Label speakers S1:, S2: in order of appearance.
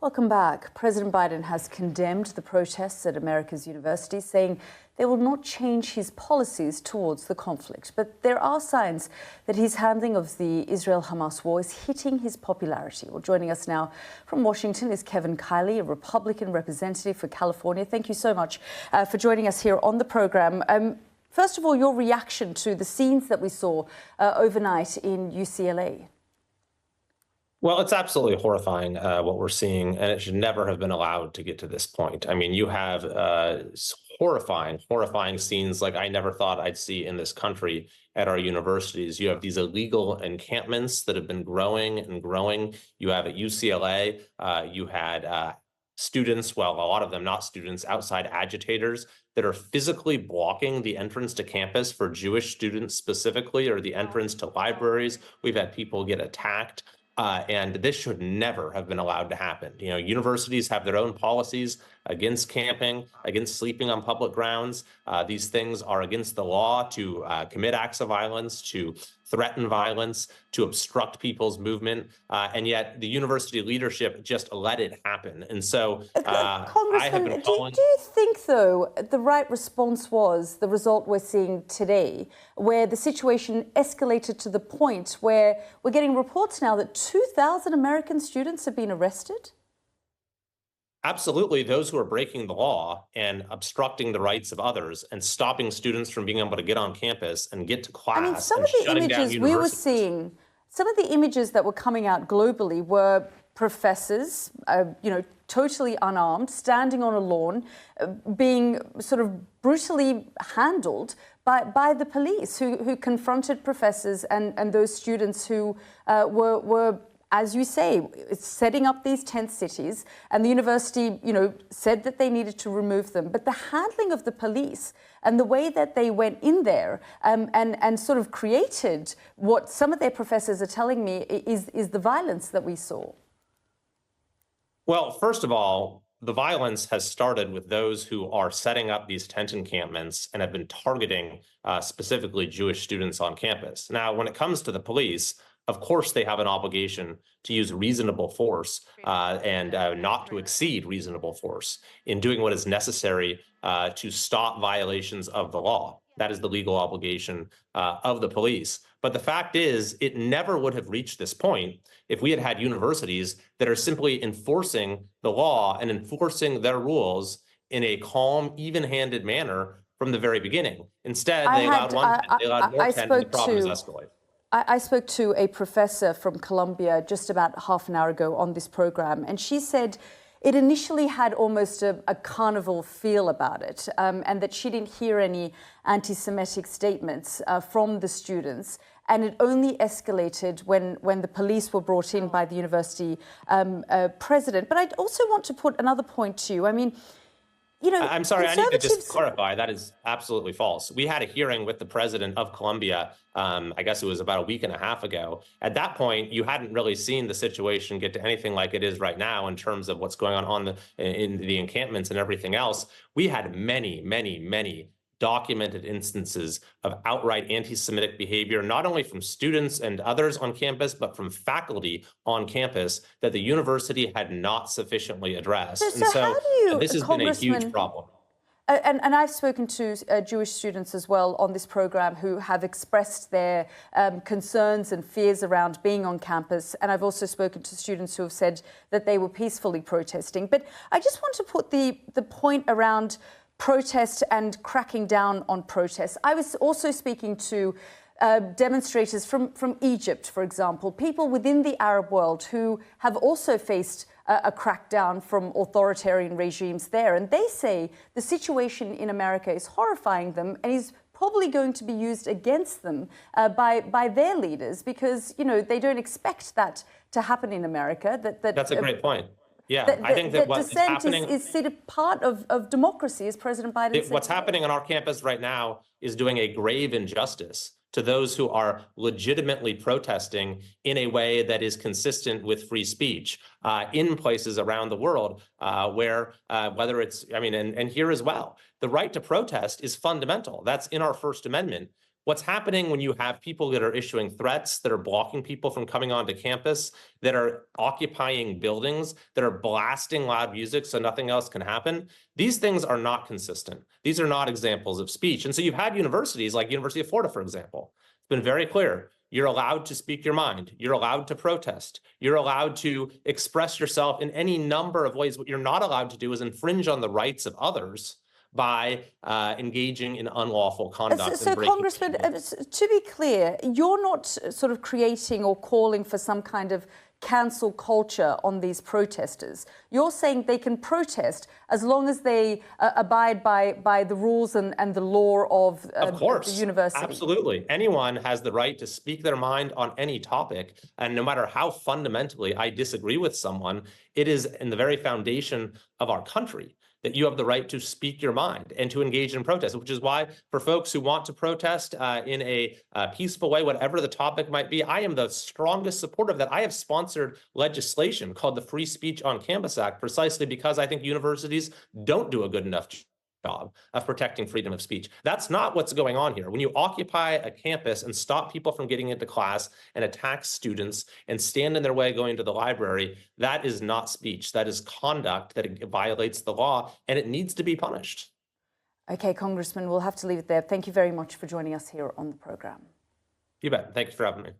S1: Welcome back. President Biden has condemned the protests at America's universities, saying they will not change his policies towards the conflict. But there are signs that his handling of the Israel-Hamas war is hitting his popularity. Well, joining us now from Washington is Kiley, a Republican representative for California. Thank you so much for joining us here on the program. First of all, your reaction to the scenes that we saw overnight in UCLA.
S2: Well, it's absolutely horrifying what we're seeing, and it should never have been allowed to get to this point. I mean, you have horrifying scenes like I never thought I'd see in this country at our universities. You have these illegal encampments that have been growing and growing. You have at UCLA, you had students, well, a lot of them not students, outside agitators that are physically blocking the entrance to campus for Jewish students specifically, or the entrance to libraries. We've had people get attacked. And this should never have been allowed to happen. You know, universities have their own policies against camping, against sleeping on public grounds. These things are against the law to commit acts of violence, to threaten violence, to obstruct people's movement. And yet the university leadership just let it happen. And so I have been calling.
S1: Do you think, though, the right response was the result we're seeing today, where the situation escalated to the point where we're getting reports now that 2,000 American students have been arrested?
S2: Absolutely. Those who are breaking the law and obstructing the rights of others and stopping students from being able to get on campus and get to class.
S1: I mean, some of the images we were seeing, some of the images that were coming out globally were professors, totally unarmed, standing on a lawn, being sort of brutally handled by the police who confronted professors and those students who were, as you say, setting up these tent cities, and the university, said that they needed to remove them. But the handling of the police and the way that they went in there and sort of created what some of their professors are telling me is the violence that we saw.
S2: Well, first of all, the violence has started with those who are setting up these tent encampments and have been targeting specifically Jewish students on campus. Now, when it comes to the police, of course, they have an obligation to use reasonable force and not to exceed reasonable force in doing what is necessary to stop violations of the law. That is the legal obligation of the police. But the fact is, it never would have reached this point if we had had universities that are simply enforcing the law and enforcing their rules in a calm, even-handed manner from the very beginning. Instead, they allowed more tent, and the problem has escalated.
S1: I spoke to a professor from Columbia just about half an hour ago on this program, and she said it initially had almost a carnival feel about it, and that she didn't hear any anti-Semitic statements from the students. And it only escalated when the police were brought in by the university president. But I also want to put another point to you. I mean,
S2: I'm sorry, I need to just clarify. That is absolutely false. We had a hearing with the president of Columbia, I guess it was about a week and a half ago. At that point, you hadn't really seen the situation get to anything like it is right now in terms of what's going on in the encampments and everything else. We had many documented instances of outright anti-Semitic behavior, not only from students and others on campus, but from faculty on campus that the university had not sufficiently addressed.
S1: So
S2: this has been a huge problem.
S1: And I've spoken to Jewish students as well on this program who have expressed their concerns and fears around being on campus. And I've also spoken to students who have said that they were peacefully protesting. But I just want to put the point around protest and cracking down on protests. I was also speaking to demonstrators from Egypt, for example, people within the Arab world who have also faced a crackdown from authoritarian regimes there. And they say the situation in America is horrifying them and is probably going to be used against them by their leaders because, they don't expect that to happen in America.
S2: That's a great point. Yeah, I think that what's happening
S1: is a part of democracy, as President Biden said.
S2: What's happening on our campus right now is doing a grave injustice to those who are legitimately protesting in a way that is consistent with free speech in places around the world where whether it's, and here as well, the right to protest is fundamental. That's in our First Amendment. What's happening when you have people that are issuing threats, that are blocking people from coming onto campus, that are occupying buildings, that are blasting loud music so nothing else can happen? These things are not consistent. These are not examples of speech. And so you've had universities like University of Florida, for example. It's been very clear. You're allowed to speak your mind. You're allowed to protest. You're allowed to express yourself in any number of ways. What you're not allowed to do is infringe on the rights of others by engaging in unlawful conduct.
S1: So, Congressman, to be clear, you're not sort of creating or calling for some kind of cancel culture on these protesters. You're saying they can protest as long as they abide by the rules and the law of the university.
S2: Absolutely. Anyone has the right to speak their mind on any topic. And no matter how fundamentally I disagree with someone, it is in the very foundation of our country that you have the right to speak your mind and to engage in protest, which is why for folks who want to protest in a peaceful way, whatever the topic might be, I am the strongest supporter of that. I have sponsored legislation called the Free Speech on Campus Act precisely because I think universities don't do a good enough job of protecting freedom of speech. That's not what's going on here. When you occupy a campus and stop people from getting into class and attack students and stand in their way going to the library, that is not speech. That is conduct that violates the law, and it needs to be punished.
S1: Okay, Congressman, we'll have to leave it there. Thank you very much for joining us here on the program.
S2: You bet. Thank you for having me.